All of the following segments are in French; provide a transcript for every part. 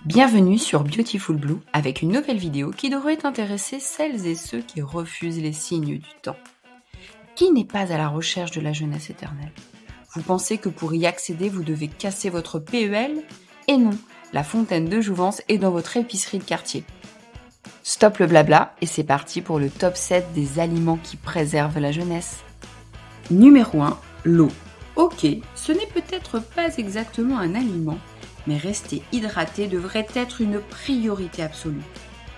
Bienvenue sur Beautiful Blue avec une nouvelle vidéo qui devrait intéresser celles et ceux qui refusent les signes du temps. Qui n'est pas à la recherche de la jeunesse éternelle? Vous pensez que pour y accéder, vous devez casser votre PEL? Et non, la fontaine de jouvence est dans votre épicerie de quartier. Stop le blabla et c'est parti pour le top 7 des aliments qui préservent la jeunesse. Numéro 1, l'eau. Ok, ce n'est peut-être pas exactement un aliment, mais rester hydraté devrait être une priorité absolue.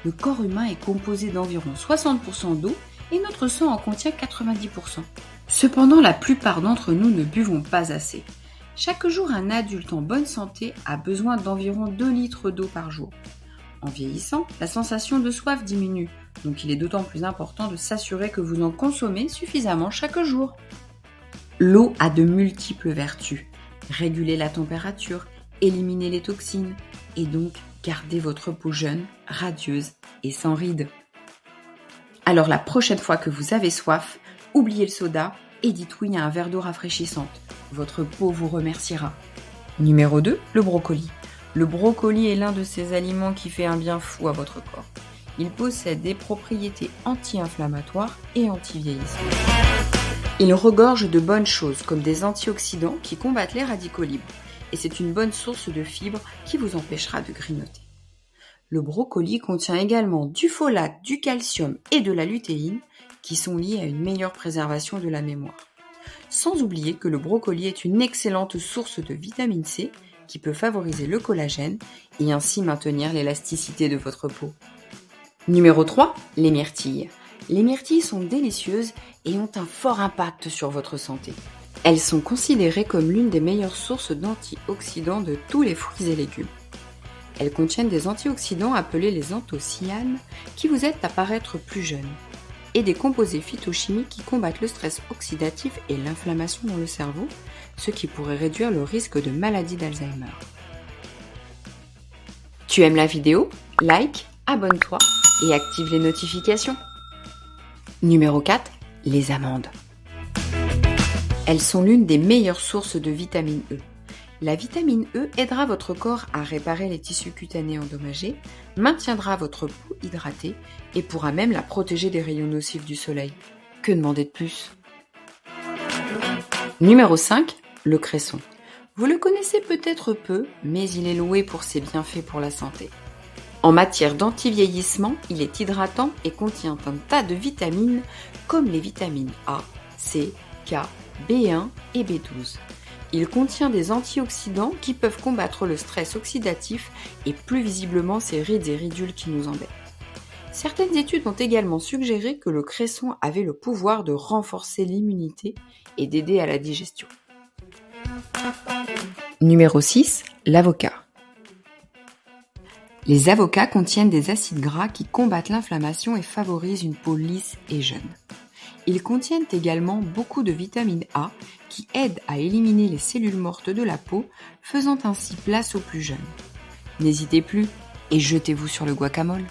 Le corps humain est composé d'environ 60% d'eau et notre sang en contient 90%. Cependant, la plupart d'entre nous ne buvons pas assez. Chaque jour, un adulte en bonne santé a besoin d'environ 2 litres d'eau par jour. En vieillissant, la sensation de soif diminue, donc il est d'autant plus important de s'assurer que vous en consommez suffisamment chaque jour. L'eau a de multiples vertus. Réguler la température, éliminer les toxines et donc garder votre peau jeune, radieuse et sans rides. Alors la prochaine fois que vous avez soif, oubliez le soda et dites oui à un verre d'eau rafraîchissante. Votre peau vous remerciera. Numéro 2, le brocoli. Le brocoli est l'un de ces aliments qui fait un bien fou à votre corps. Il possède des propriétés anti-inflammatoires et anti-vieillissantes. Il regorge de bonnes choses comme des antioxydants qui combattent les radicaux libres. Et c'est une bonne source de fibres qui vous empêchera de grignoter. Le brocoli contient également du folate, du calcium et de la lutéine qui sont liés à une meilleure préservation de la mémoire. Sans oublier que le brocoli est une excellente source de vitamine C qui peut favoriser le collagène et ainsi maintenir l'élasticité de votre peau. Numéro 3, les myrtilles. Les myrtilles sont délicieuses et ont un fort impact sur votre santé. Elles sont considérées comme l'une des meilleures sources d'antioxydants de tous les fruits et légumes. Elles contiennent des antioxydants appelés les anthocyanes qui vous aident à paraître plus jeune et des composés phytochimiques qui combattent le stress oxydatif et l'inflammation dans le cerveau, ce qui pourrait réduire le risque de maladie d'Alzheimer. Tu aimes la vidéo? Like, abonne-toi et active les notifications. Numéro 4, les amandes. Elles sont l'une des meilleures sources de vitamine E. La vitamine E aidera votre corps à réparer les tissus cutanés endommagés, maintiendra votre peau hydratée et pourra même la protéger des rayons nocifs du soleil. Que demander de plus? Numéro 5, le cresson. Vous le connaissez peut-être peu, mais il est loué pour ses bienfaits pour la santé. En matière d'anti-vieillissement, il est hydratant et contient un tas de vitamines comme les vitamines A, C, K, B1 et B12. Il contient des antioxydants qui peuvent combattre le stress oxydatif et plus visiblement ces rides et ridules qui nous embêtent. Certaines études ont également suggéré que le cresson avait le pouvoir de renforcer l'immunité et d'aider à la digestion. Numéro 6, l'avocat. Les avocats contiennent des acides gras qui combattent l'inflammation et favorisent une peau lisse et jeune. Ils contiennent également beaucoup de vitamine A qui aident à éliminer les cellules mortes de la peau, faisant ainsi place aux plus jeunes. N'hésitez plus et jetez-vous sur le guacamole.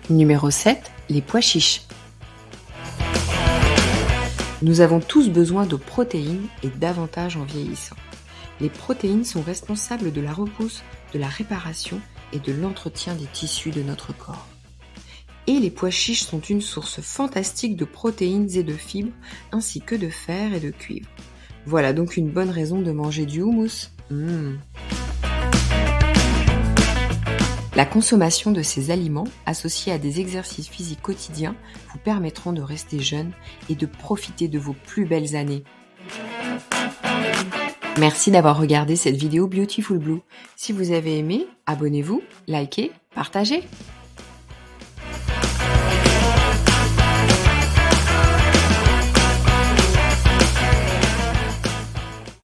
Numéro 7, les pois chiches. Nous avons tous besoin de protéines et davantage en vieillissant. Les protéines sont responsables de la repousse, de la réparation et de l'entretien des tissus de notre corps. Et les pois chiches sont une source fantastique de protéines et de fibres, ainsi que de fer et de cuivre. Voilà donc une bonne raison de manger du houmous. La consommation de ces aliments, associés à des exercices physiques quotidiens, vous permettront de rester jeune et de profiter de vos plus belles années. Merci d'avoir regardé cette vidéo Beautiful Blue. Si vous avez aimé, abonnez-vous, likez, partagez.